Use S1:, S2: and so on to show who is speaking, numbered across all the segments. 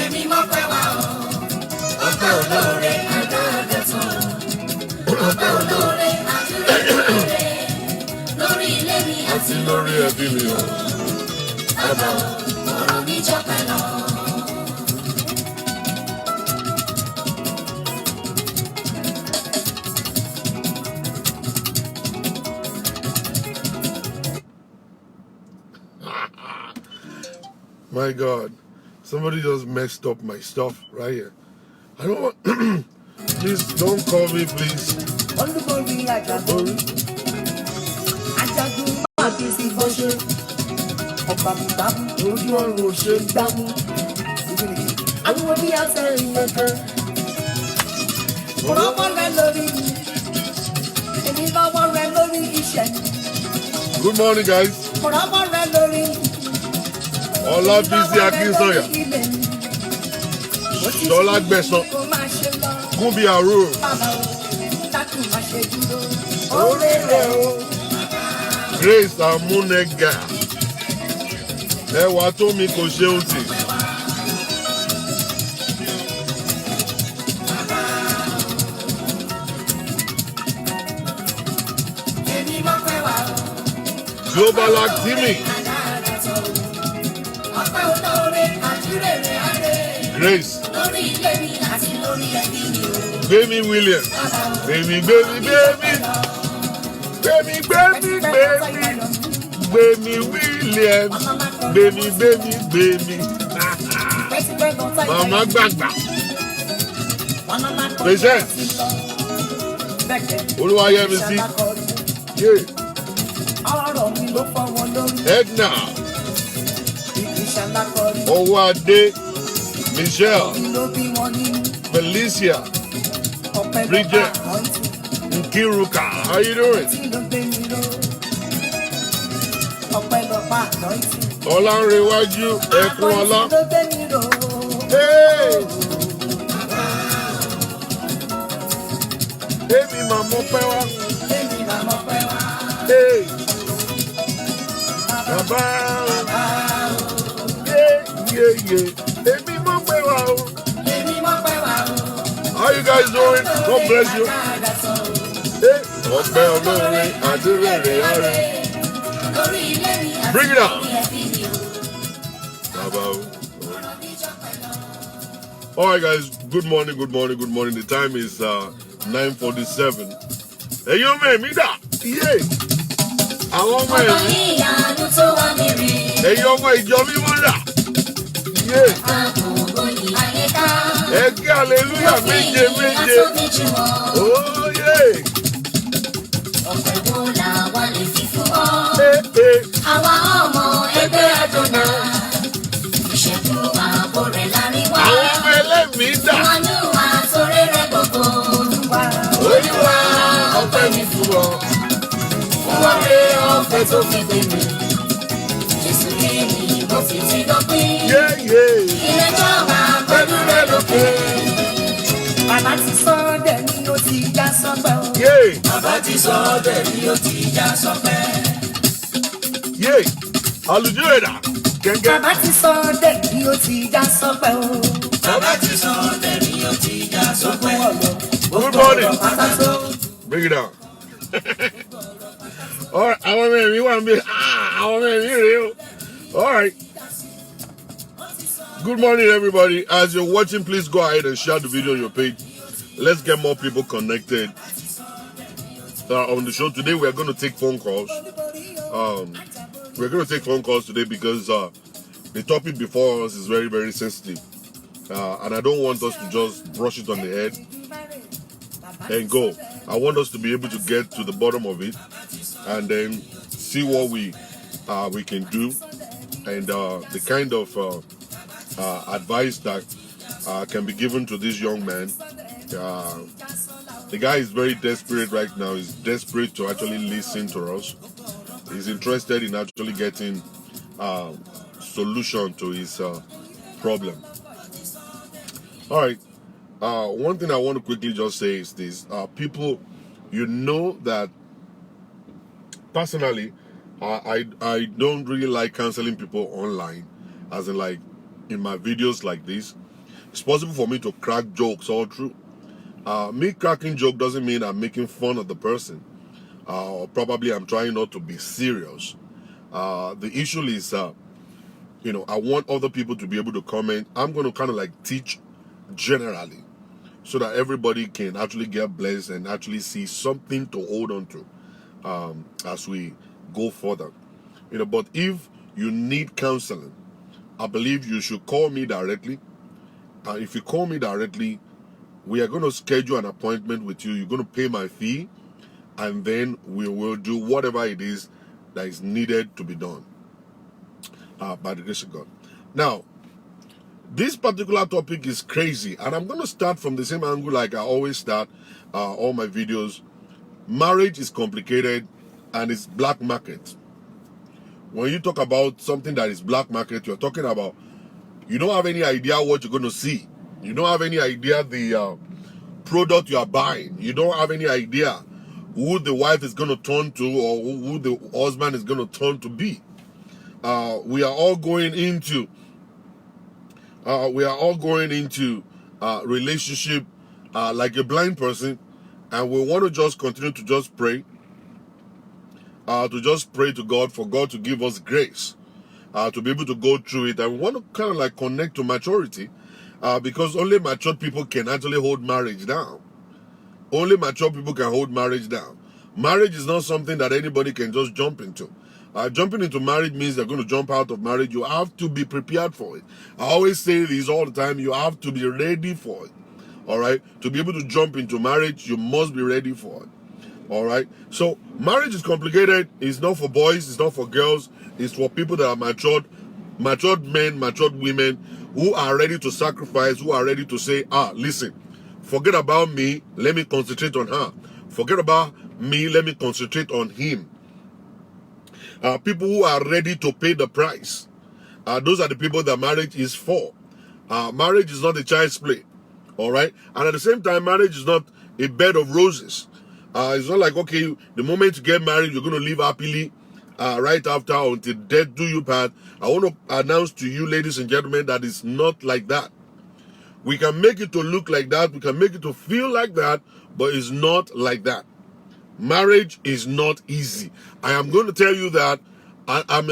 S1: Èmi mọ̀ pé wá o, ọpẹ́ olóore adáàdọ̀tún, ọpẹ́ olóore àdúrà lórí ilé mi àti lórí ẹbí mi o. Bàbá o, ọ̀rọ̀ mi jọpẹ́ lọ.
S2: My God, somebody just messed up my stuff right here. I don't want. Please don't call me, please.
S3: Olúborí àjàgbórí, ajagun máa fi sí fọ́ṣẹ́. Ọ̀pá mi bábú, ojú ọ̀run ò ṣe gbámú. Àwọn oní àtẹ̀rìn nìkan. Mo rọ́wọ́ rẹ lórí mi. Èmi lọ́wọ́ rẹ lórí iṣẹ́.
S2: Good morning, guys.
S3: Mo rọ́wọ́ rẹ lórí mi.
S2: Ọlábísí Akínsọ̀yà, Ṣọlá Gbẹ̀san, Gúnbí Àrò. Grace Amúnẹ̀gà, ẹwà tó mi kò ṣeun tì. Global Actimi. Grace. Baby Williams. Baby. Baby Williams. Baby. Mama Gbagba. Patient. Olúwayẹmísí. Edna. Owóadé. Michelle, Felicia, Bridget, Nkiruka, how you doing? Ọlánrewájú, Ẹkúnọlá. Hey! Èmi máa mọ̀ pé wá. Hey! Bàbá. Yeah. Èmi mọ̀ pé wá o. How you guys doing? God bless you. Ọpẹ́ olóore àdúrà rẹ̀ ọ̀rẹ́. Bring it on. All right, guys. Good morning. The time is 9:47. Ẹ̀yin ọmọ ẹ̀mí dà. Àwọn ọmọ ẹ̀mí. Ẹ̀yin ọmọ ìjọ mímọ́ dà. Ẹ̀kẹ́ hallelujah méje. Oh yeah.
S1: Ọ̀pẹ̀ wo la wà lè fi fún ọ? Àwa ọmọ ẹgbẹ́ àjọ̀nà. Ìṣẹ́jú ààbò rẹ̀ lárí wá.
S2: Àwọn ọmọ ẹlẹ́mìí dà.
S1: Ìwọ̀nù àtòrè rẹ̀ gbogbo.
S2: Olúwa ọpẹ́ mi fún ọ.
S1: Fún ọ̀rẹ́ ọ̀fẹ́ tó fi gbé mi. Jésù yé mi bó ti ti dọ́pin. Ilé jọba pẹ̀lú rẹ̀ lókè.
S3: Bàbá ti sọ ọ́dẹ̀ ni ó ti já sọ́pẹ́ o.
S1: Bàbá ti sọ ọ́dẹ̀ ni ó ti já sọ́pẹ́.
S2: Àlùjọ ẹ̀dá gẹ́gẹ́.
S3: Bàbá ti sọ ọ́dẹ̀ ni ó ti já sọ́pẹ́ o.
S1: Bàbá ti sọ ọ́dẹ̀ ni ó ti já sọ́pẹ́.
S2: Good morning. Bring it down. All right, àwọn ọmọ ẹ̀mí wà ń bí. Àwọn ọmọ ẹ̀mí rèé o. All right. Good morning, everybody. As you're watching, please go ahead and share the video on your page. Let's get more people connected on the show. Today, we're going to take phone calls. We're going to take phone calls today because the topic before us is very, very sensitive. And I don't want us to just brush it on the head and go. I want us to be able to get to the bottom of it and then see what we can do and the kind of advice that can be given to this young man. The guy is very desperate right now. He's desperate to actually listen to us. He's interested in actually getting solution to his problem. All right. One thing I want to quickly just say is this. People, you know that personally, I don't really like canceling people online, as in like in my videos like this. It's possible for me to crack jokes all through. Me cracking joke doesn't mean I'm making fun of the person. Or probably I'm trying not to be serious. The issue is, you know, I want other people to be able to comment. I'm going to kind of like teach generally, so that everybody can actually get blessed and actually see something to hold on to as we go further. You know, but if you need counseling, I believe you should call me directly. If you call me directly, we are going to schedule an appointment with you. You're going to pay my fee, and then we will do whatever it is that is needed to be done by the grace of God. Now, this particular topic is crazy, and I'm going to start from the same angle like I always start all my videos. Marriage is complicated, and it's black market. When you talk about something that is black market, you're talking about, you don't have any idea what you're going to see. You don't have any idea the product you are buying. You don't have any idea who the wife is going to turn to, or who the husband is going to turn to be. We are all going into relationship like a blind person, and we want to just continue to just pray, to God, for God to give us grace to be able to go through it. And we want to kind of like connect to maturity, because only mature people can actually hold marriage down. Only mature people can hold marriage down. Marriage is not something that anybody can just jump into. Jumping into marriage means they're going to jump out of marriage. You have to be prepared for it. I always say this all the time. You have to be ready for it. All right? To be able to jump into marriage, you must be ready for it. All right? So, marriage is complicated. It's not for boys. It's not for girls. It's for people that are matured men, matured women, who are ready to sacrifice, who are ready to say, listen, forget about me. Let me concentrate on her. Forget about me. Let me concentrate on him. People who are ready to pay the price. Those are the people that marriage is for. Marriage is not a child's play. All right? And at the same time, marriage is not a bed of roses. It's not like, okay, the moment you get married, you're going to live happily right after until death do you part. I want to announce to you, ladies and gentlemen, that it's not like that. We can make it to look like that. We can make it to feel like that, but it's not like that. Marriage is not easy. I am going to tell you that. I'm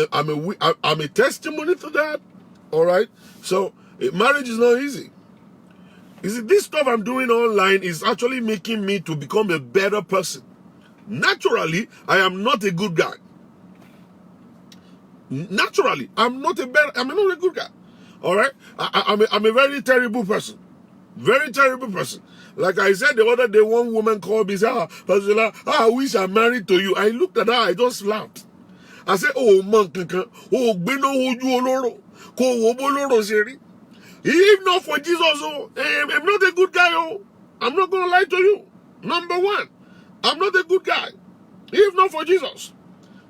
S2: a testimony to that. All right? So, marriage is not easy. You see, this stuff I'm doing online is actually making me to become a better person. Naturally, I am not a good guy. Naturally, I'm not a good guy. All right? I'm a very terrible person. Very terrible person. Like I said the other day, one woman called me and said, Pastor, I wish I'm married to you. I looked at her, I just laughed. I said, oh, man, if not for Jesus, I'm not a good guy. I'm not going to lie to you. Number one, I'm not a good guy. If not for Jesus.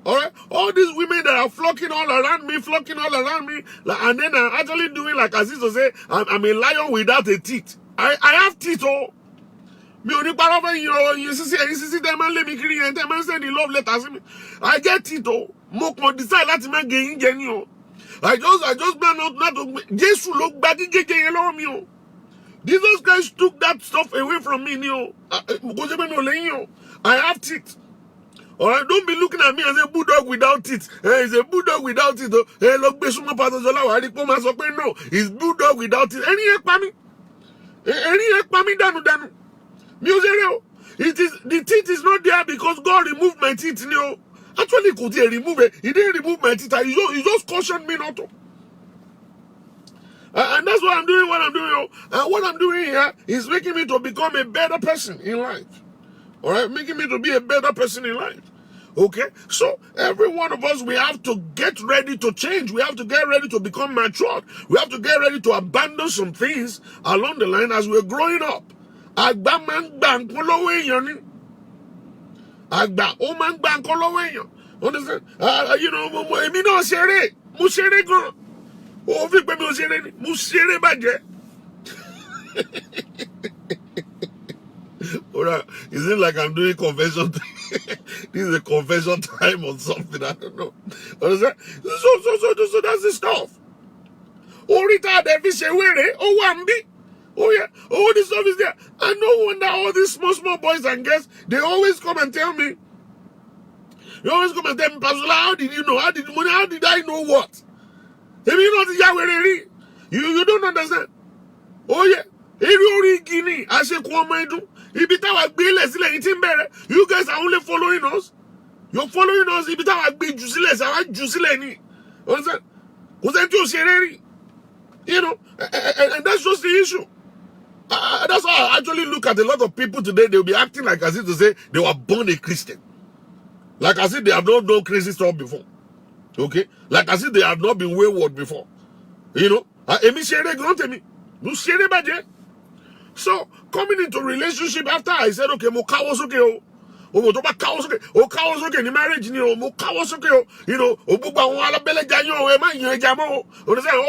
S2: All right? All these women that are flocking all around me, and then I'm actually doing like I used to say, I'm a lion without a teeth. I have teeth, oh. Me only part of you see them and let me create and them and send the love letters. I get teeth, oh. Mo kon decide láti make gain you. I just plan not to Jesus look back me. Jesus Christ took that stuff away from me, I have teeth. Alright, don't be looking at me as a bulldog without teeth. He's a bulldog without teeth. No, he's bulldog without teeth. The teeth is not there because God removed my teeth. Actually, could he remove it? He didn't remove my teeth. He just cautioned me not to. And that's what I'm doing. And what I'm doing here is making me to become a better person in life. All right, making me to be a better person in life. Okay, so every one of us, we have to get ready to change. We have to get ready to become mature. We have to get ready to abandon some things along the line as we're growing up. Understand? Alright, is it like I'm doing confession? This is a confession time or something. I don't know. Understand? So that's the stuff. Orita Davis Were, oh Wambi. Oh yeah, all this stuff is there. And no wonder all these small boys and girls, they always come and tell me. They always come and tell me, Pastor, how did you know? How did I know what? If you know the Yahweh, you don't understand. Oh yeah. Guinea, I say Kwamaidu. You guys are only following us. You're following us. You know, and that's just the issue. That's how I actually look at a lot of people today. They'll be acting like as if to say they were born a Christian. Like as if they have not done crazy stuff before. Okay? Like as if they have not been wayward before. You know? So, coming into relationship after I said, okay, mo kawas okay, oh, kawas okay, ni marriage ni mo kawas okay, you know,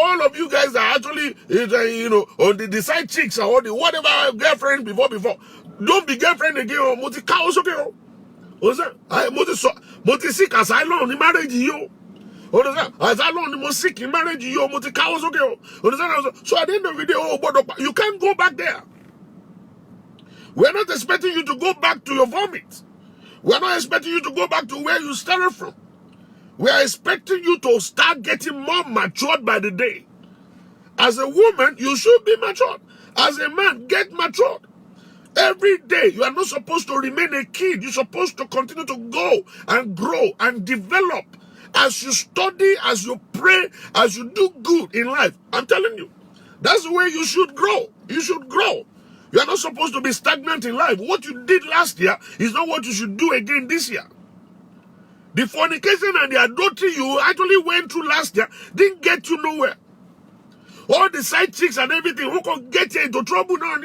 S2: all of you guys are actually, you know, on the side chicks or the whatever girlfriend before. Don't be girlfriend again, oh, mo ti kawas okay, mo ti sick asylum ni marriage yo. Asylum ni mo sick in marriage yo, mo ti kawas okay. So at the end of the day, you can't go back there. We're not expecting you to go back to your vomit. We're not expecting you to go back to where you started from. We are expecting you to start getting more matured by the day. As a woman, you should be matured. As a man, get matured. Every day, you are not supposed to remain a kid. You're supposed to continue to go and grow and develop. As you study, as you pray, as you do good in life. I'm telling you, that's the way you should grow. You should grow. You are not supposed to be stagnant in life. What you did last year is not what you should do again this year. The fornication and the adultery you actually went through last year didn't get you nowhere. All the side chicks and everything who can get you into trouble now.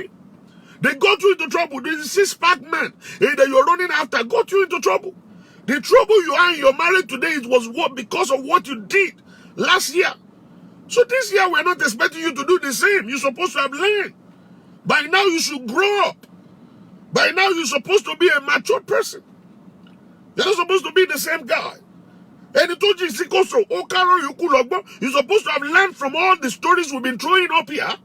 S2: They got you into trouble. The 6-pack man that you're running after got you into trouble. The trouble you are in your marriage today was what because of what you did last year. So this year we're not expecting you to do the same. You're supposed to have learned. By now you should grow up. By now you're supposed to be a mature person. You're not supposed to be the same guy. And it told you, you're supposed to have learned from all the stories we've been throwing up here.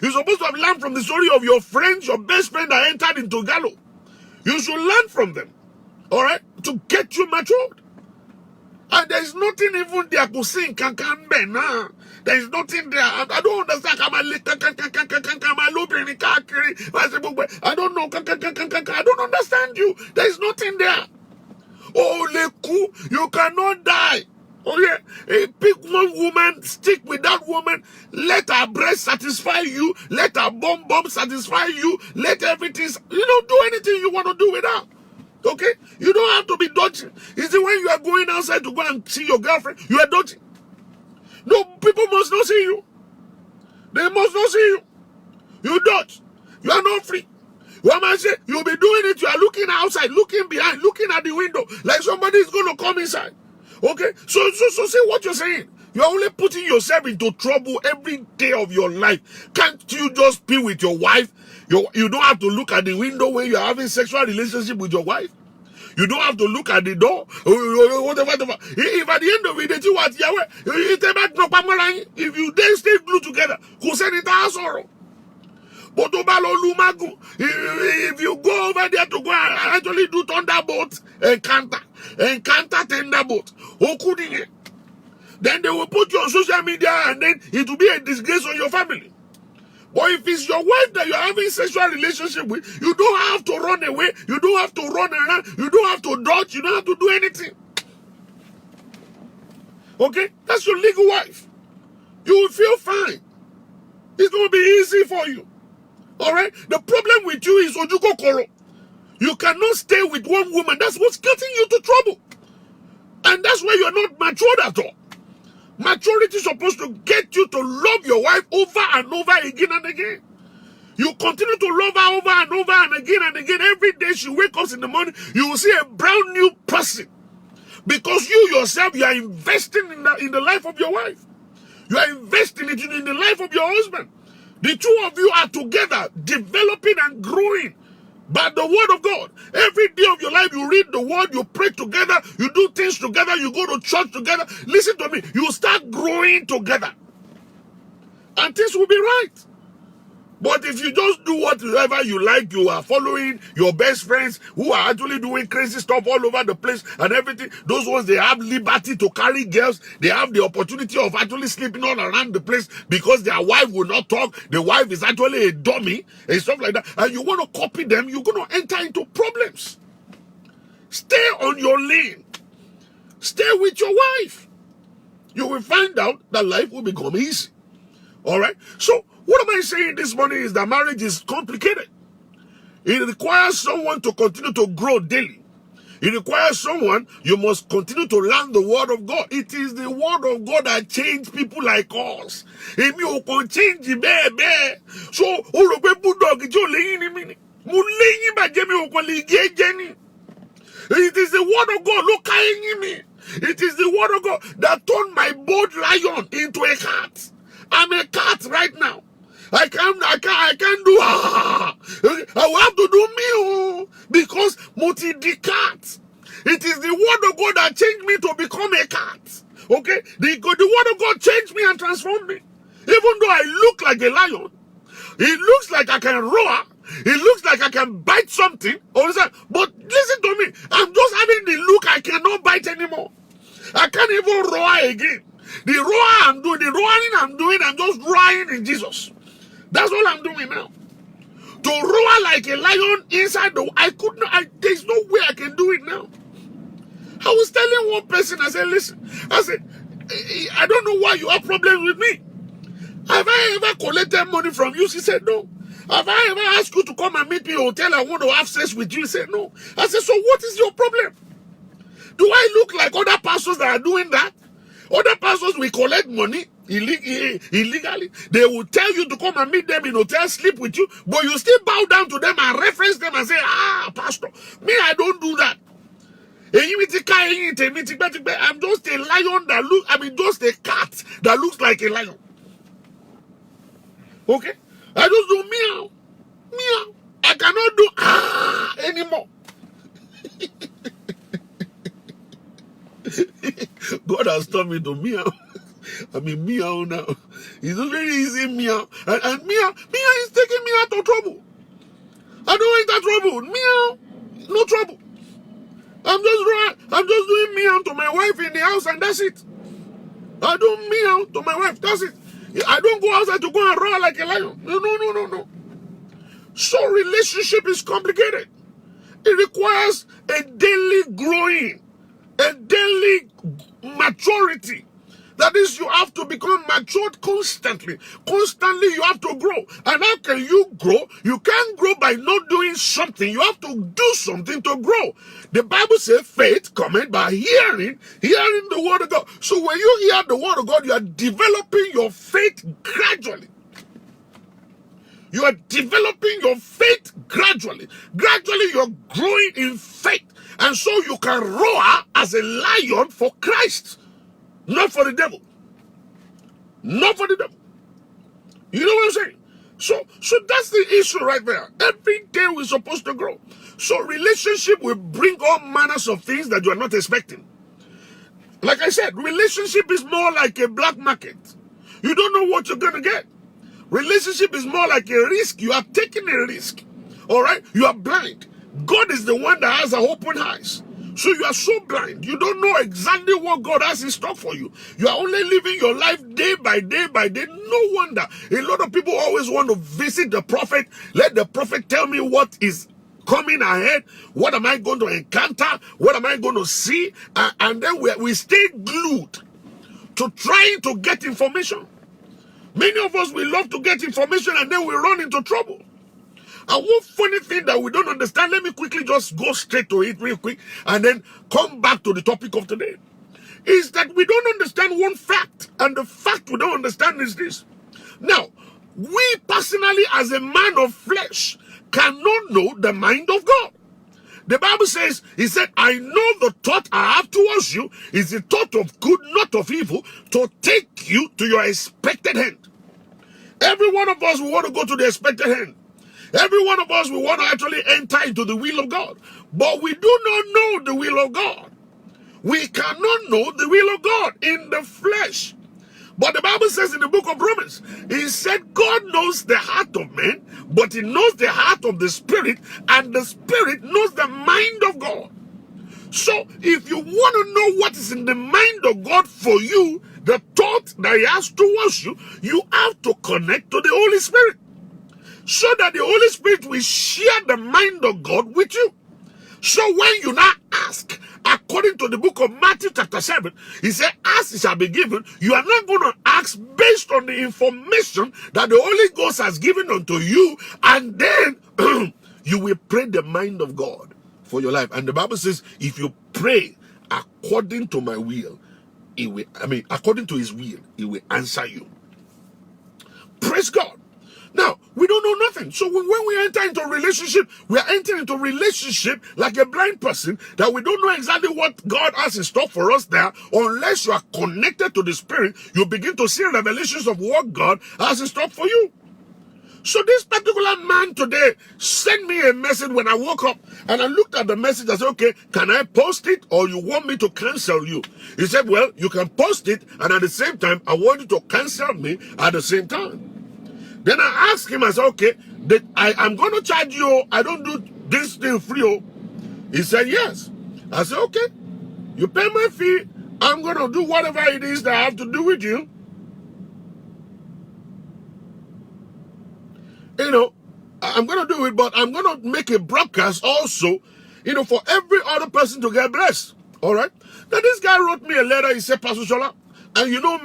S2: You're supposed to have learned from the story of your friends, your best friend that entered into Gallo. You should learn from them. Alright? To get you matured. And there's nothing even there to sing. There's nothing there. I don't understand. I don't know. I don't understand you. There's nothing there. Oh, Leku, you cannot die. Oh yeah, pick one woman, stick with that woman, let her breast satisfy you, let her bum satisfy you, let everything, you don't do anything you want to do with her. Okay? You don't have to be dodging. Is it when you are going outside to go and see your girlfriend, you are dodging? No, people must not see you. They must not see you. You dodge. You are not free. What man say, you'll be doing it, you are looking outside, looking behind, looking at the window, like somebody is going to come inside. Okay? So see what you're saying. You're only putting yourself into trouble every day of your life. Can't you just be with your wife? You don't have to look at the window when you're having sexual relationship with your wife. You don't have to look at the door. Whatever. If at the end of it, you want Yahweh, if you then stay glued together, but if you go over there to go and actually do thunderbolt, encounter thunderbolt, then they will put you on social media and then it will be a disgrace on your family. But if it's your wife that you're having sexual relationship with, you don't have to run away, you don't have to run around, you don't have to dodge, you don't have to do anything. Okay? That's your legal wife. You will feel fine. It's going to be easy for you. Alright? The problem with you is Ojuko Koro. You cannot stay with one woman. That's what's getting you to trouble. And that's why you're not matured at all. Maturity is supposed to get you to love your wife over and over again and again. You continue to love her over and over and again. Every day she wakes up in the morning, you will see a brand new person. Because you yourself, you are investing in the life of your wife. You are investing it in the life of your husband. The two of you are together, developing and growing By the word of God. Every day of your life, you read the word, you pray together, you do things together, you go to church together. Listen to me. You start growing together. And things will be right. But if you just do whatever you like, you are following your best friends who are actually doing crazy stuff all over the place and everything. Those ones, they have liberty to carry girls. They have the opportunity of actually sleeping all around the place because their wife will not talk. The wife is actually a dummy and stuff like that. And you want to copy them, you're going to enter into problems. Stay on your lane. Stay with your wife. You will find out that life will become easy. All right? So, what am I saying this morning is that marriage is complicated. It requires someone to continue to grow daily. It requires someone, you must continue to learn the word of God. It is the word of God that changes people like us. If you can change the baby, so it is the word of God. Look at me. It is the word of God that turned my bold lion into a cat. I'm a cat right now. I can't do I will have to do me because multi the cat. It is the word of God that changed me to become a cat. Okay? The word of God changed me and transformed me. Even though I look like a lion, it looks like I can roar, it looks like I can bite something, but listen to me, I'm just having the look I cannot bite anymore. I can't even roar again. The roaring I'm doing, I'm just roaring in Jesus. That's all I'm doing now. To roar like a lion inside there's no way I can do it now. I was telling one person, I said, listen, I don't know why you have problems with me. Have I ever collected money from you? She said, no. Have I ever asked you to come and meet me in a hotel? I want to have sex with you. She said, no. I said, so what is your problem? Do I look like other pastors that are doing that? Other pastors will collect money illegally. They will tell you to come and meet them in hotels, sleep with you, but you still bow down to them and reference them and say, pastor, me, I don't do that. I'm just a lion just a cat that looks like a lion. Okay? I just do meow, meow. I cannot do anymore. God has taught me to meow. Meow now. It's very easy meow. And meow is taking me out of trouble. I don't enter trouble. Meow, no trouble. I'm just doing meow to my wife in the house and that's it. I don't meow to my wife, that's it. I don't go outside to go and roar like a lion. No. So relationship is complicated. It requires a daily growing, a daily maturity. That is, you have to become matured constantly. Constantly, you have to grow. And how can you grow? You can't grow by not doing something. You have to do something to grow. The Bible says faith cometh by hearing the word of God. So when you hear the word of God, you are developing your faith gradually. You are developing your faith gradually. Gradually, you're growing in faith. And so you can roar as a lion for Christ. Not for the devil. Not for the devil. You know what I'm saying? So that's the issue right there. Every day we're supposed to grow. So relationship will bring all manners of things that you are not expecting. Like I said, relationship is more like a black market. You don't know what you're going to get. Relationship is more like a risk. You are taking a risk. All right? You are blind. God is the one that has open eyes. So you are so blind. You don't know exactly what God has in store for you. You are only living your life day by day by day. No wonder. A lot of people always want to visit the prophet. Let the prophet tell me what is coming ahead. What am I going to encounter? What am I going to see? And then we stay glued to trying to get information. Many of us, we love to get information and then we run into trouble. And one funny thing that we don't understand, let me quickly just go straight to it real quick and then come back to the topic of today, is that we don't understand one fact. And the fact we don't understand is this. Now, we personally as a man of flesh cannot know the mind of God. The Bible says, he said, I know the thought I have towards you is the thought of good, not of evil, to take you to your expected end. Every one of us will want to go to the expected end. Every one of us, we want to actually enter into the will of God. But we do not know the will of God. We cannot know the will of God in the flesh. But the Bible says in the book of Romans, he said God knows the heart of man, but he knows the heart of the Spirit, and the Spirit knows the mind of God. So if you want to know what is in the mind of God for you, the thought that he has towards you, you have to connect to the Holy Spirit, so that the Holy Spirit will share the mind of God with you. So when you now ask, according to the book of Matthew chapter 7, he said, ask it shall be given. You are not going to ask based on the information that the Holy Ghost has given unto you, and then you will pray the mind of God for your life. And the Bible says, if you pray according to my will, according to his will, he will answer you. Praise God. Now, we don't know nothing. So when we enter into a relationship, we are entering into a relationship like a blind person, that we don't know exactly what God has in store for us there. Unless you are connected to the Spirit, you begin to see revelations of what God has in store for you. So this particular man today sent me a message when I woke up, and I looked at the message. I said, okay, can I post it, or you want me to cancel you? He said, well, you can post it, and at the same time, I want you to cancel me at the same time. Then I asked him, I said, okay, I'm going to charge you. I don't do this thing free. He said, yes. I said, okay, you pay my fee. I'm going to do whatever it is that I have to do with you. You know, I'm going to do it, but I'm going to make a broadcast also, you know, for every other person to get blessed. All right. Now, this guy wrote me a letter. He said, Pastor Shola, and you know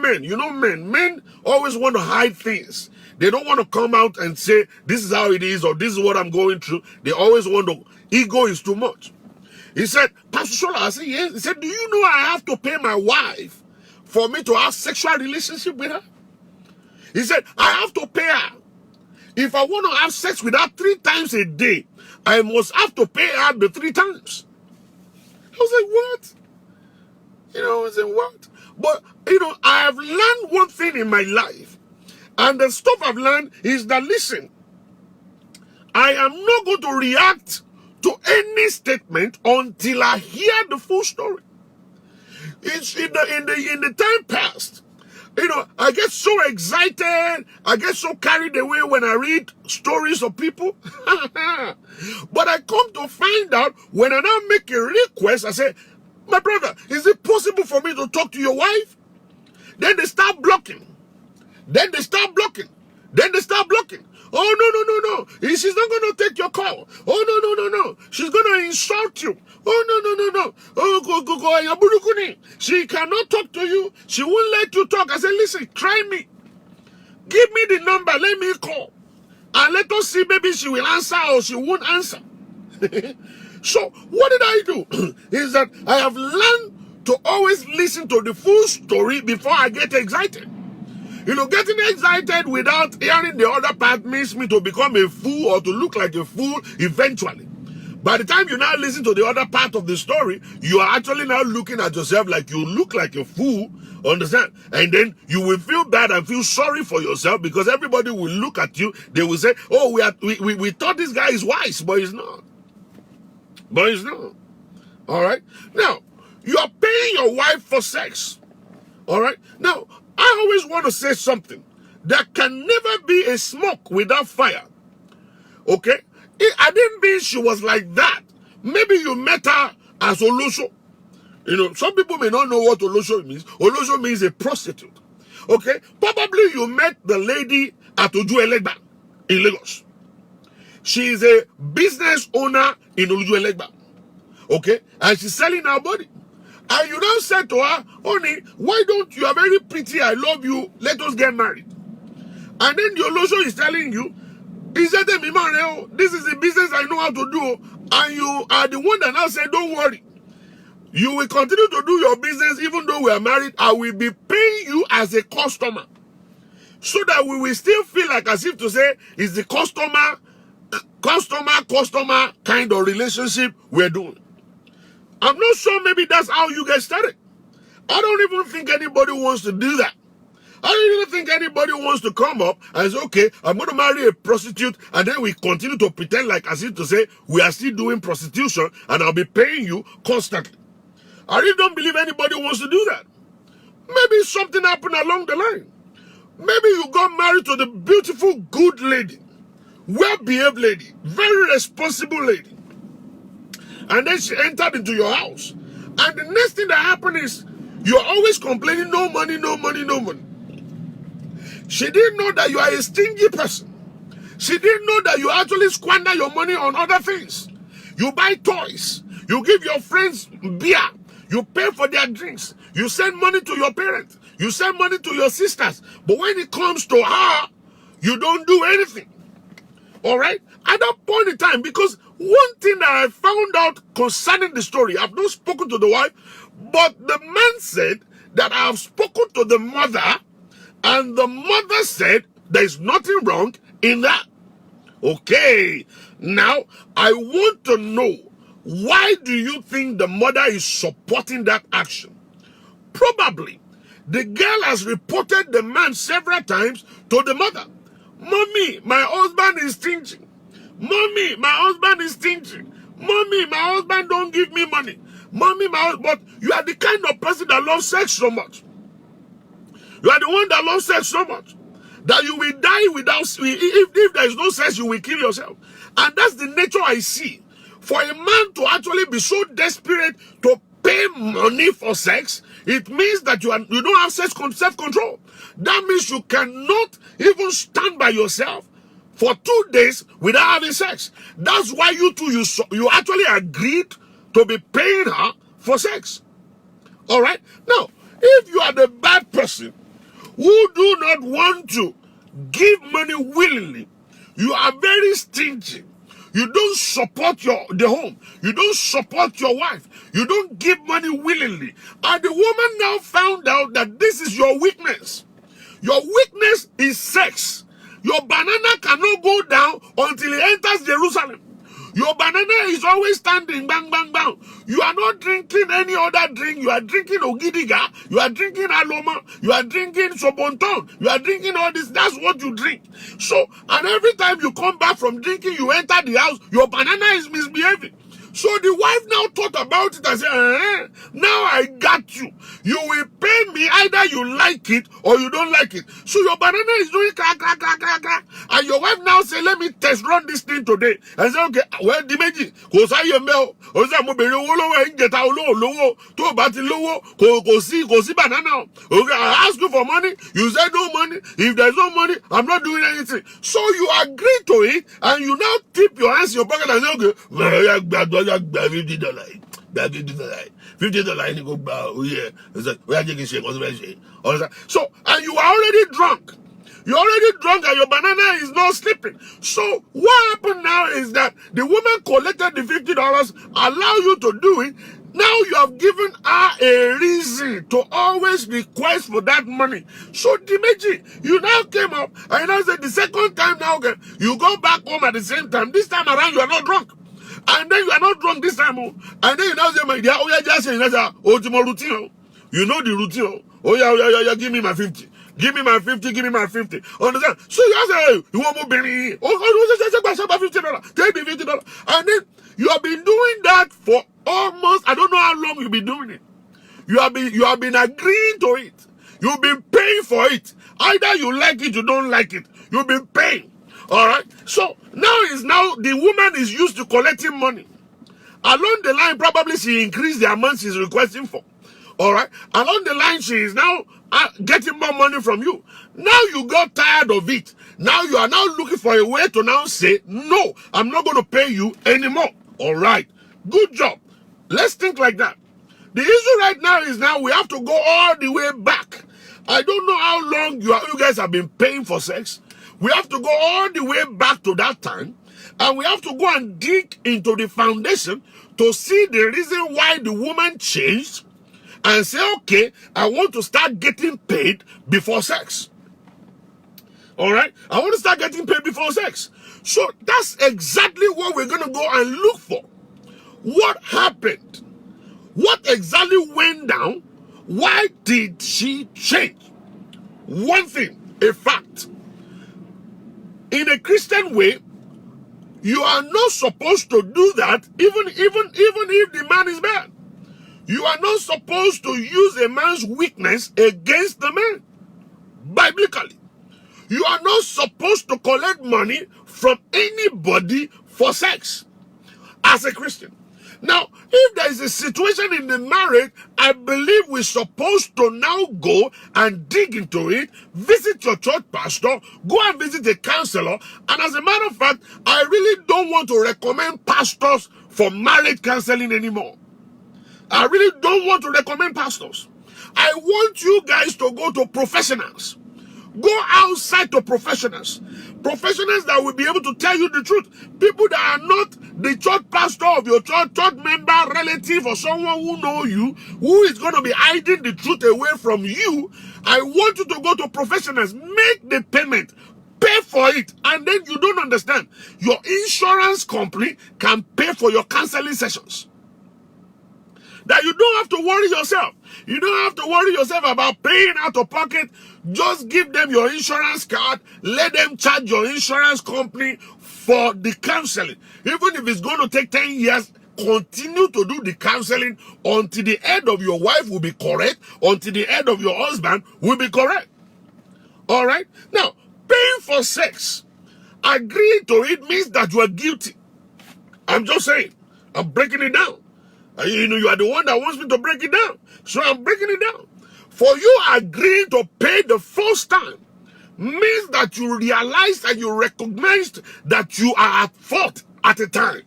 S2: men always want to hide things. They don't want to come out and say, this is how it is, or this is what I'm going through. They always want to, ego is too much. He said, Pastor Shola, I said, yes. He said, do you know I have to pay my wife for me to have sexual relationship with her? He said, I have to pay her. If I want to have sex with her 3 times a day, I must have to pay her the 3 times. I was like, what? You know, I said, what? But, you know, I have learned one thing in my life. And the stuff I've learned is that, listen, I am not going to react to any statement until I hear the full story. It's in the time past. You know, I get so excited, I get so carried away when I read stories of people. But I come to find out, when I now make a request, I say, my brother, is it possible for me to talk to your wife? Then they start blocking. Then they start blocking. Oh, no. She's not going to take your call. Oh, no. She's going to insult you. Oh, no. Oh, she cannot talk to you. She won't let you talk. I said, listen, try me. Give me the number. Let me call. And let us see, maybe she will answer or she won't answer. So, what did I do? Is that I have learned to always listen to the full story before I get excited. You know, getting excited without hearing the other part means me to become a fool or to look like a fool eventually. By the time you now listen to the other part of the story, you are actually now looking at yourself like you look like a fool, understand? And then you will feel bad and feel sorry for yourself, because everybody will look at you. They will say, oh, we thought this guy is wise, but he's not. All right? Now, you are paying your wife for sex. All right? Now, I always want to say something. There can never be a smoke without fire. Okay? I didn't mean she was like that. Maybe you met her as Olosho. You know, some people may not know what Olosho means. Olosho means a prostitute. Okay? Probably you met the lady at Ojuelegba in Lagos. She is a business owner in Ojuelegba. Okay? And she's selling her body. And you now said to her, honey, why don't you are very pretty, I love you, let us get married. And then the Olosho is telling you, he said, this is the business I know how to do, and you are the one that now said, don't worry. You will continue to do your business even though we are married. I will be paying you as a customer. So that we will still feel like as if to say, it's the customer kind of relationship we're doing. I'm not sure maybe that's how you get started. I don't even think anybody wants to do that. I don't really think anybody wants to come up and say, okay, I'm going to marry a prostitute, and then we continue to pretend like as if to say we are still doing prostitution and I'll be paying you constantly. I really don't believe anybody wants to do that. Maybe something happened along the line. Maybe you got married to the beautiful, good lady, well-behaved lady, very responsible lady. And then she entered into your house. And the next thing that happened is you're always complaining, no money, no money, no money. She didn't know that you are a stingy person. She didn't know that you actually squander your money on other things. You buy toys. You give your friends beer. You pay for their drinks. You send money to your parents. You send money to your sisters. But when it comes to her, you don't do anything. All right? At that point in time, because one thing that I found out concerning the story, I've not spoken to the wife, but the man said that I have spoken to the mother, and the mother said there's nothing wrong in that. Okay. Now, I want to know, why do you think the mother is supporting that action? Probably, the girl has reported the man several times to the mother. Mommy, my husband is stingy. Mommy, my husband is stingy. Mommy, my husband don't give me money. Mommy, my husband, but you are the kind of person that loves sex so much. You are the one that loves sex so much that you will die without, if there is no sex, you will kill yourself. And that's the nature I see. For a man to actually be so desperate to pay money for sex, it means that you don't have self-control. That means you cannot even stand by yourself for 2 days without having sex. That's why you actually agreed to be paying her for sex. All right? Now, if you are the bad person who do not want to give money willingly, you are very stingy. You don't support the home. You don't support your wife. You don't give money willingly. And the woman now found out that this is your weakness. Your weakness is sex. Your banana cannot go down until it enters Jerusalem. Your banana is always standing, bang, bang, bang. You are not drinking any other drink. You are drinking Ogidiga. You are drinking Aloma. You are drinking Sobonton. You are drinking all this. That's what you drink. So, and every time you come back from drinking, you enter the house, your banana is misbehaving. So the wife now thought about it and said, now I got you. You will pay me either you like it or you don't like it. So your banana is doing crack, crack, crack, crack, crack. And your wife now say, let me test run this thing today. And say, okay, well, Dimeji, kò sáyé mẹ́ o say mo bèrè owó lọ́wọ́ ẹ̀ ń jẹta olówó tó o bá ti lówó kò sí banana. Okay, I ask you for money, you say no money. If there's no money, I'm not doing anything. So you agree to it, and you now tip your hands in your pocket and say, okay, well, $50. $50 you go buy. Oh yeah. We are taking shake. So, and you are already drunk. You're already drunk and your banana is not sleeping. So what happened now is that the woman collected the $50, allow you to do it. Now you have given her a reason to always request for that money. So Dimeji, you now came up and you now said the second time now, okay, you go back home at the same time. This time around you are not drunk. And then you are not drunk this time. And then you now say, my dear, oh yeah, just say, oh, routine. You know the routine. Oh yeah, give me my 50. Give me my 50, give me my 50. Understand? So you say, you want more money? $50. Take the $50. And then you have been doing that for almost, I don't know how long you've been doing it. You have been agreeing to it. You've been paying for it. Either you like it, you don't like it. You've been paying. All right. So now the woman is used to collecting money. Along the line, probably she increased the amount she's requesting for. All right. Along the line, she is now getting more money from you. Now you got tired of it. Now you are now looking for a way to now say, no, I'm not going to pay you anymore. All right. Good job. Let's think like that. The issue right now is now we have to go all the way back. I don't know how long you guys have been paying for sex. We have to go all the way back to that time, and we have to go and dig into the foundation to see the reason why the woman changed and say, okay, I want to start getting paid before sex. All right? I want to start getting paid before sex. So that's exactly what we're going to go and look for. What happened? What exactly went down? Why did she change? one thing, a fact. In a Christian way, you are not supposed to do that even if the man is bad. You are not supposed to use a man's weakness against the man. Biblically. You are not supposed to collect money from anybody for sex as a Christian. Now, if there is a situation in the marriage, I believe we're supposed to now go and dig into it, visit your church pastor, go and visit a counselor. And as a matter of fact, I really don't want to recommend pastors for marriage counseling anymore. I really don't want to recommend pastors. I want you guys to go to professionals. Go outside to professionals. Professionals that will be able to tell you the truth. People that are not the church pastor of your church member, relative, or someone who know you, who is going to be hiding the truth away from you. I want you to go to professionals. Make the payment. Pay for it. And then you don't understand. Your insurance company can pay for your counseling sessions. That you don't have to worry yourself. You don't have to worry yourself about paying out of pocket. Just give them your insurance card. Let them charge your insurance company for the counseling. Even if it's going to take 10 years, continue to do the counseling until the head of your wife will be correct, until the head of your husband will be correct. All right? Now, paying for sex, agreeing to it means that you are guilty. I'm just saying. I'm breaking it down. You are the one that wants me to break it down. So I'm breaking it down. For you agreeing to pay the first time means that you realized and you recognized that you are at fault at a time.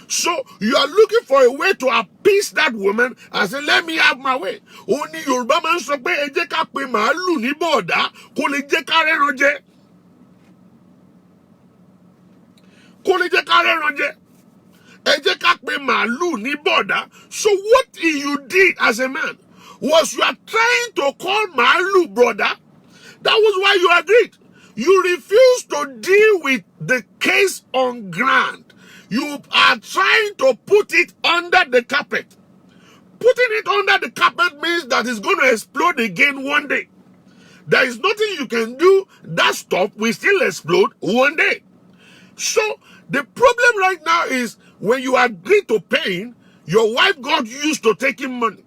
S2: So you are looking for a way to appease that woman and say, let me have my way. Only Yoruba man sọ pé ẹ jẹ́ ká pe màálù ní bọ̀ọ̀dá kó lè jẹ́ ká rẹ́ran jẹ. Kó lè jẹ́ ká rẹ́ran jẹ. So what you did as a man was you are trying to call Malu brother. That was why you agreed. You refused to deal with the case on ground. You are trying to put it under the carpet. Putting it under the carpet means that it's going to explode again one day. There is nothing you can do. That stuff will still explode one day. So the problem right now is when you agree to paying, your wife got used to taking money.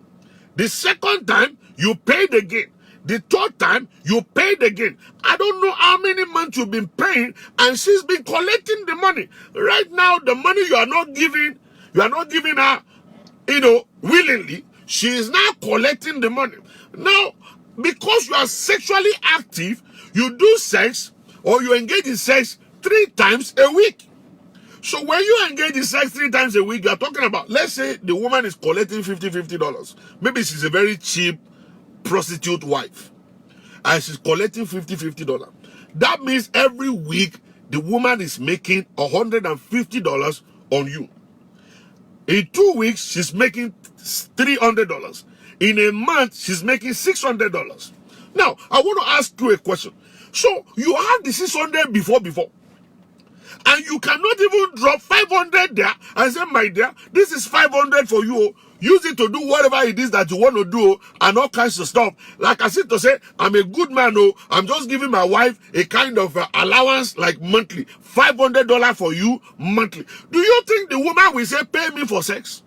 S2: The second time, you paid again. The third time, you paid again. I don't know how many months you've been paying, and she's been collecting the money. Right now, the money you are not giving her, willingly. She is now collecting the money. Now, because you are sexually active, you do sex, or you engage in sex 3 times a week. So when you engage in sex 3 times a week, you are talking about, let's say the woman is collecting $50. Maybe she's a very cheap prostitute wife. And she's collecting $50. That means every week, the woman is making $150 on you. In 2 weeks, she's making $300. In a month, she's making $600. Now, I want to ask you a question. So, you had the 600 before. And you cannot even drop 500 there and say, my dear, this is 500 for you. Use it to do whatever it is that you want to do and all kinds of stuff. Like I said to say, I'm a good man. I'm just giving my wife a kind of allowance like monthly. $500 for you monthly. Do you think the woman will say, pay me for sex?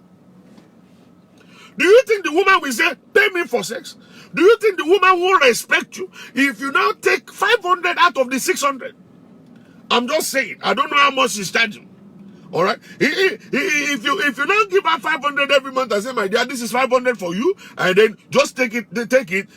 S2: Do you think the woman will say, pay me for sex? Do you think the woman will respect you if you now take 500 out of the 600? I'm just saying, I don't know how much she's charging. All right? If you now give her 500 every month and say, my dear, this is 500 for you, and then just take it,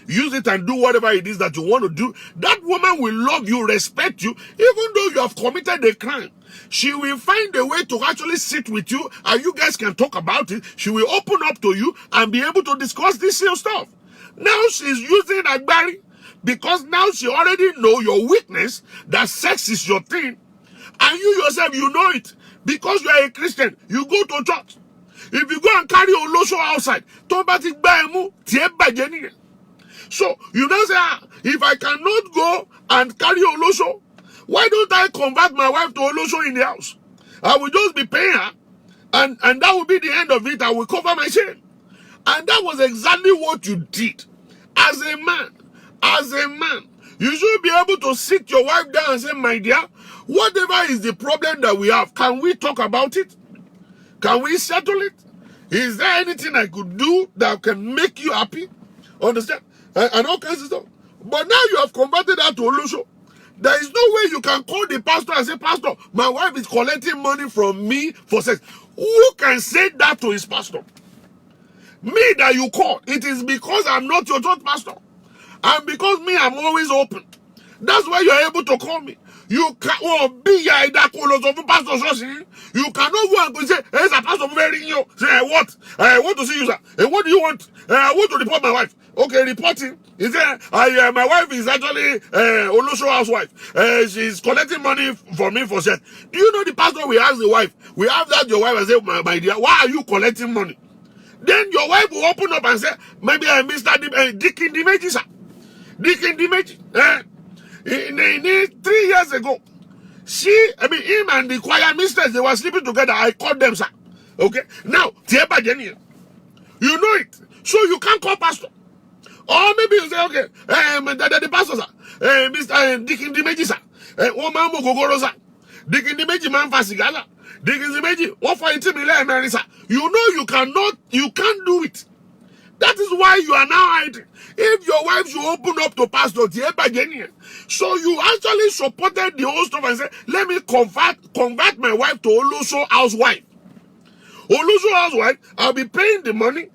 S2: use it and do whatever it is that you want to do, that woman will love you, respect you, even though you have committed a crime. She will find a way to actually sit with you, and you guys can talk about it. She will open up to you and be able to discuss this same stuff. Now she's using Agbari, because now she already know your weakness, that sex is your thing, and you yourself, you know it. Because you are a Christian, you go to church. If you go and carry Olosho outside, so you know say, if I cannot go and carry Olosho, why don't I convert my wife to Olosho in the house? I will just be paying her, and that will be the end of it. I will cover my shame. And that was exactly what you did. As a man, As a man, you should be able to sit your wife down and say, my dear, whatever is the problem that we have, can we talk about it? Can we settle it? Is there anything I could do that can make you happy? Understand? And all kinds of stuff. But now you have converted that to Olusho. There is no way you can call the pastor and say, Pastor, my wife is collecting money from me for sex. Who can say that to his pastor? Me that you call, it is because I'm not your church pastor. And because me, I'm always open. That's why you're able to call me. You can't be pastor. You cannot go and go say, hey, sir, pastor, say, what? I want to see you, sir. Hey, what do you want? I want to report my wife. Okay, reporting. He said, my wife is actually Olusho housewife. She's collecting money for me for sex. Do you know the pastor will ask the wife? We have that your wife and say, my dear, why are you collecting money? Then your wife will open up and say, maybe Mr. Deacon Dimeji, sir. Deacon Dimeji. 3 years ago, him and the choir mistress, they were sleeping together. I called them, sir. Okay? Now, Tieba Jenny, you know it. So you can't call pastor. Or maybe you say, okay, the pastor, sir. Mr. Deacon Dimeji, sir. Omamo Gogoro, sir. Deacon Dimeji, man, Fasigala. Deacon Dimeji, what for it, sir? You know you can't do it. That is why you are now hiding. If your wife should open up to Pastor Tieba Jenny, so you actually supported the whole stuff and said, let me convert my wife to Olusho housewife. Olusho housewife, I'll be paying the money.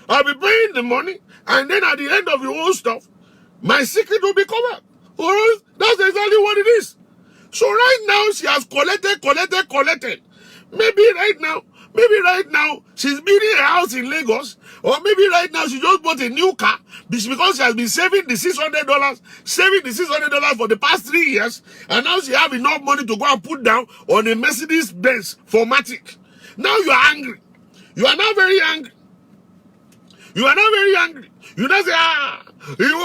S2: And then at the end of the whole stuff, my secret will be covered. That's exactly what it is. So right now, she has collected. Maybe right now, she's building a house in Lagos. Or maybe right now, she just bought a new car. Because she has been saving the $600 for the past 3 years. And now she have enough money to go and put down on a Mercedes-Benz for Matic. Now you are angry. You are now very angry. You now say, you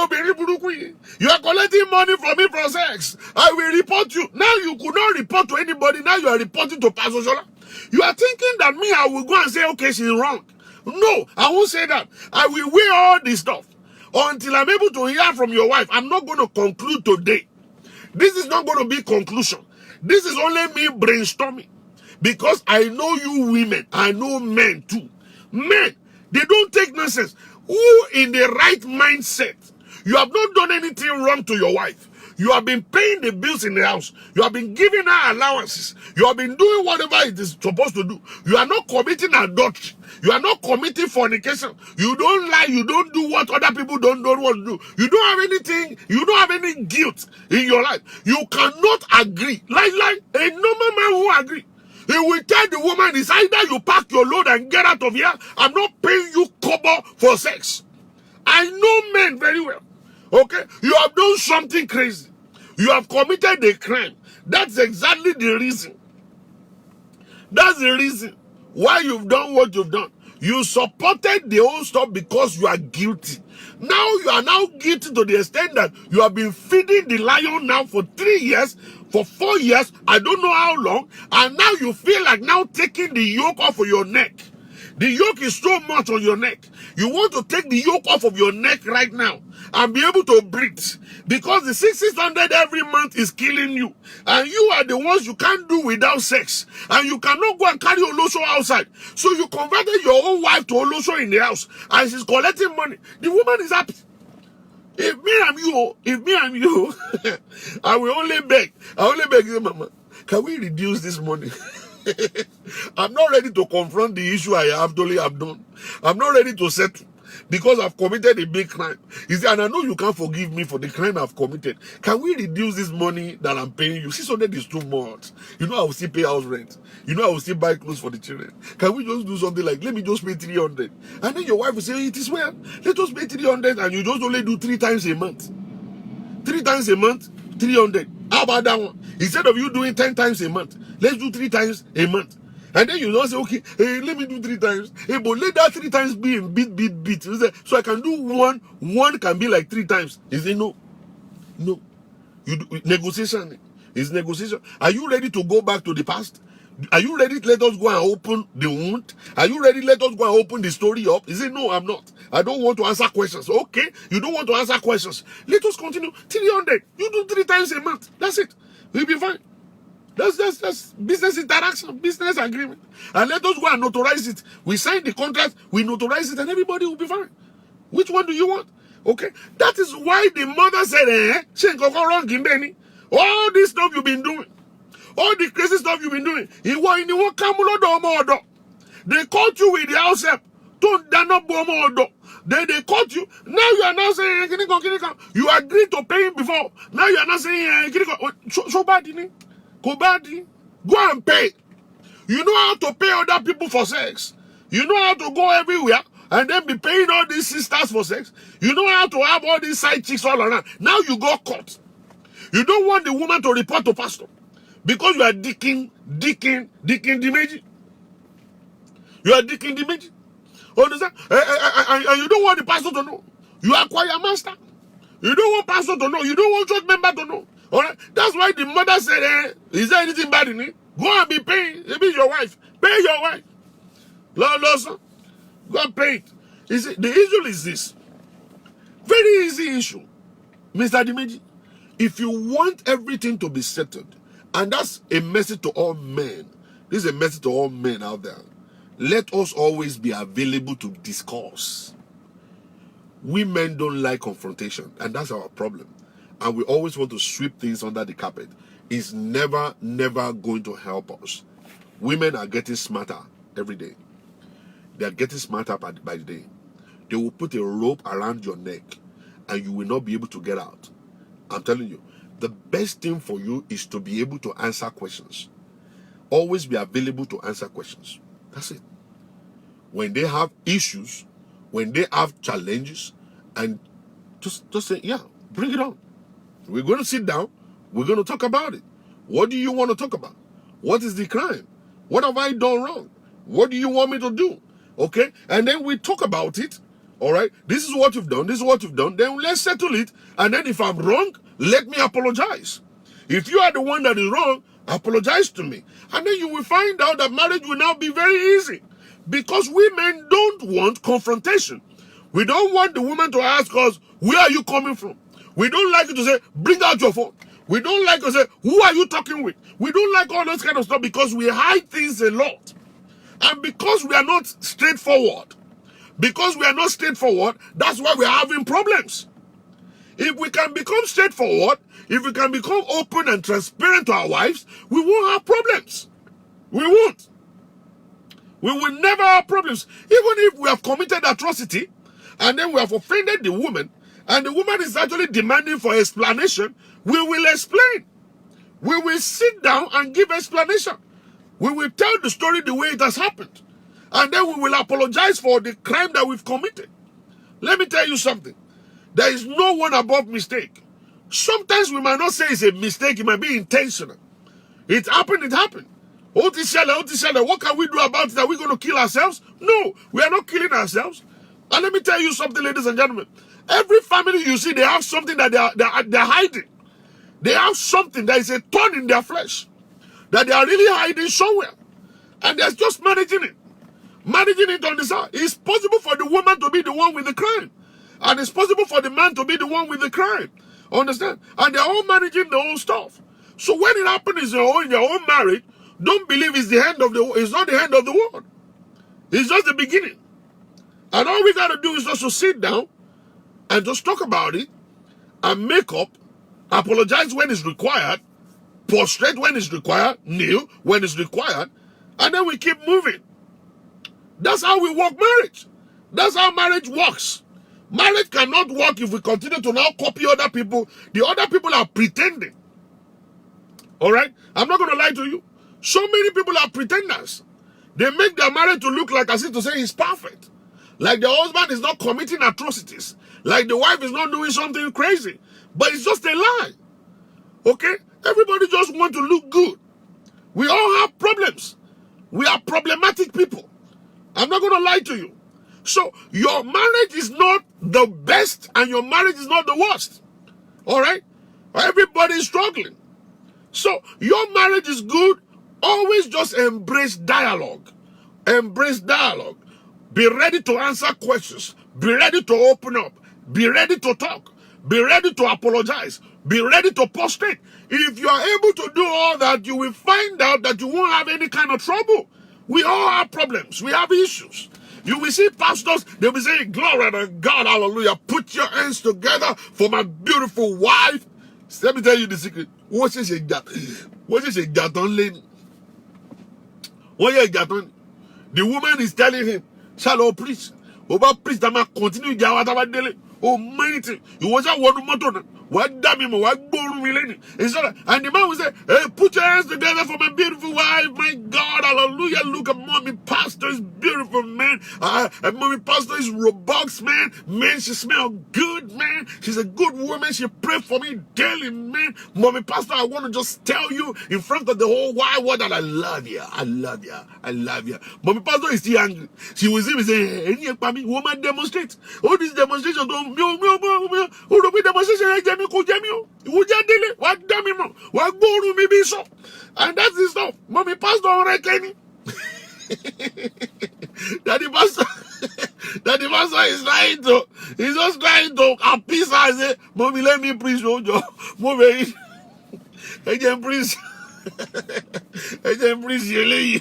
S2: are collecting money from me for sex. I will report you. Now you could not report to anybody. Now you are reporting to Pastor Shola. You are thinking that me, I will go and say, okay, she's wrong. No, I won't say that. I will weigh all this stuff until I'm able to hear from your wife. I'm not going to conclude today. This is not going to be conclusion. This is only me brainstorming. Because I know you women. I know men too. Men, they don't take nonsense. Who in the right mindset? You have not done anything wrong to your wife. You have been paying the bills in the house. You have been giving her allowances. You have been doing whatever it is supposed to do. You are not committing adultery. You are not committing fornication. You don't lie. You don't do what other people don't want to do. You don't have anything. You don't have any guilt in your life. You cannot agree. Like a normal man who agree. He will tell the woman, it's either you pack your load and get out of here. I'm not paying you kobo for sex. I know men very well. Okay? You have done something crazy. You have committed a crime. That's exactly the reason. That's the reason why you've done what you've done. You supported the whole stuff because you are guilty. Now you are now guilty to the extent that you have been feeding the lion now for 3 years, for 4 years, I don't know how long, and now you feel like now taking the yoke off of your neck. The yoke is so much on your neck. You want to take the yoke off of your neck right now and be able to breathe. Because the 600 every month is killing you. And you are the ones you can't do without sex. And you cannot go and carry Olusho outside. So you converted your own wife to Olusho in the house. And she's collecting money. The woman is happy. If me and you, I will only beg. I only beg you, Mama, can we reduce this money? I'm not ready to confront the issue I actually have done. I'm not ready to settle because I've committed a big crime. He said, and I know you can't forgive me for the crime I've committed. Can we reduce this money that I'm paying you? 600 is too much. You know I will still pay house rent. You know I will still buy clothes for the children. Can we just do something like, let me just pay 300? And then your wife will say, it is well. Let us pay 300 and you just only do 3 times a month. 3 times a month, 300. How about that one? Instead of you doing 10 times a month, let's do 3 times a month. And then you don't say, okay, hey, let me do 3 times. Hey, but let that 3 times be in beat. So I can do one can be like 3 times. He said, no. You do, negotiation is negotiation. Are you ready to go back to the past? Are you ready? Let us go and open the wound. Are you ready? Let us go and open the story up. He said, no, I'm not. I don't want to answer questions. Okay, you don't want to answer questions. Let us continue. 300. You do 3 times a month. That's it. We'll be fine. That's business interaction, business agreement. And let us go and notarize it. We sign the contract, we notarize it, and everybody will be fine. Which one do you want? Okay. That is why the mother said, wrong in Benny. All this stuff you've been doing. All the crazy stuff you've been doing. They caught you with the house help. Then they caught you. Now you are now saying, you agreed to pay him before. Now you are now saying, so bad, go bad. Go and pay. You know how to pay other people for sex. You know how to go everywhere and then be paying all these sisters for sex. You know how to have all these side chicks all around. Now you got caught. You don't want the woman to report to pastor. Because you are dicking Dimeji. You are dicking Dimeji. Understand? And you don't want the pastor to know. You are choir master. You don't want pastor to know. You don't want church member to know. Alright? That's why the mother said, is there anything bad in it? Go and be paying. It means your wife. Pay your wife. Lord, son. Go and pay it. You see, the issue is this. Very easy issue. Mr. Dimeji. If you want everything to be settled, and that's a message to all men. This is a message to all men out there. Let us always be available to discuss. We men don't like confrontation, and that's our problem. And we always want to sweep things under the carpet. It's never going to help us. Women are getting smarter every day. They are getting smarter by the day. They will put a rope around your neck, and you will not be able to get out. I'm telling you. The best thing for you is to be able to answer questions. Always be available to answer questions. That's it. When they have issues, when they have challenges, and just say, yeah, bring it on. We're going to sit down. We're going to talk about it. What do you want to talk about? What is the crime? What have I done wrong? What do you want me to do? Okay? And then we talk about it. All right? This is what you've done. This is what you've done. Then let's settle it. And then if I'm wrong, let me apologize. If you are the one that is wrong, apologize to me. And then you will find out that marriage will now be very easy. Because women don't want confrontation. We don't want the woman to ask us, where are you coming from? We don't like you to say, bring out your phone. We don't like to say, who are you talking with? We don't like all those kind of stuff because we hide things a lot. And because we are not straightforward, that's why we're having problems. If we can become straightforward, if we can become open and transparent to our wives, we won't have problems. We won't. We will never have problems. Even if we have committed atrocity, and then we have offended the woman, and the woman is actually demanding for explanation, we will explain. We will sit down and give explanation. We will tell the story the way it has happened. And then we will apologize for the crime that we've committed. Let me tell you something. There is no one above mistake. Sometimes we might not say it's a mistake. It might be intentional. It happened. What can we do about it? Are we going to kill ourselves? No, we are not killing ourselves. And let me tell you something, ladies and gentlemen. Every family you see, they have something that they're hiding. They have something that is a thorn in their flesh that they are really hiding somewhere. And they're just managing it. Managing it on the side. It's possible for the woman to be the one with the crime. And it's possible for the man to be the one with the crime. Understand? And they're all managing their own stuff. So when it happens in your own marriage, don't believe it's not the end of the world. It's just the beginning. And all we got to do is just to sit down and just talk about it and make up, apologize when it's required, prostrate when it's required, kneel when it's required, and then we keep moving. That's how we work marriage. That's how marriage works. Marriage cannot work if we continue to now copy other people. The other people are pretending. Alright? I'm not going to lie to you. So many people are pretenders. They make their marriage to look like as if to say it's perfect. Like the husband is not committing atrocities. Like the wife is not doing something crazy. But it's just a lie. Okay? Everybody just wants to look good. We all have problems. We are problematic people. I'm not going to lie to you. So, your marriage is not the best and your marriage is not the worst. Alright? Everybody is struggling. So, your marriage is good Always just embrace dialogue. Embrace dialogue. Be ready to answer questions. Be ready to open up. Be ready to talk. Be ready to apologize. Be ready to prostrate. If you are able to do all that, you will find out that you won't have any kind of trouble. We all have problems. We have issues. You will see pastors, they will say, glory to God, hallelujah. Put your hands together for my beautiful wife. Let me tell you the secret. What is a gat? What is a gaton lane? What is a gaton? The woman is telling him, shall I preach? Over preach that man continue Jawataba Dele. Oh, mighty. You was a one motor. What damn him? What bone willing? And the man will say, hey, put your hands together for my beautiful wife. My God, hallelujah. Look at mommy pastor is beautiful, man. And mommy pastor is robust, man. Man, she smells good, man. She's a good woman. She pray for me daily, man. Mommy pastor, I want to just tell you in front of the whole wide world that I love you. I love you. I love you. Mommy pastor is still angry. She will see me say, hey, woman demonstrate. All these demonstrations don't demonstration. And that's the stuff. Mommy pastor already. Daddy pastor is trying to, he's just trying to appease her and say, mommy, let me preach, mommy, I can preach, you.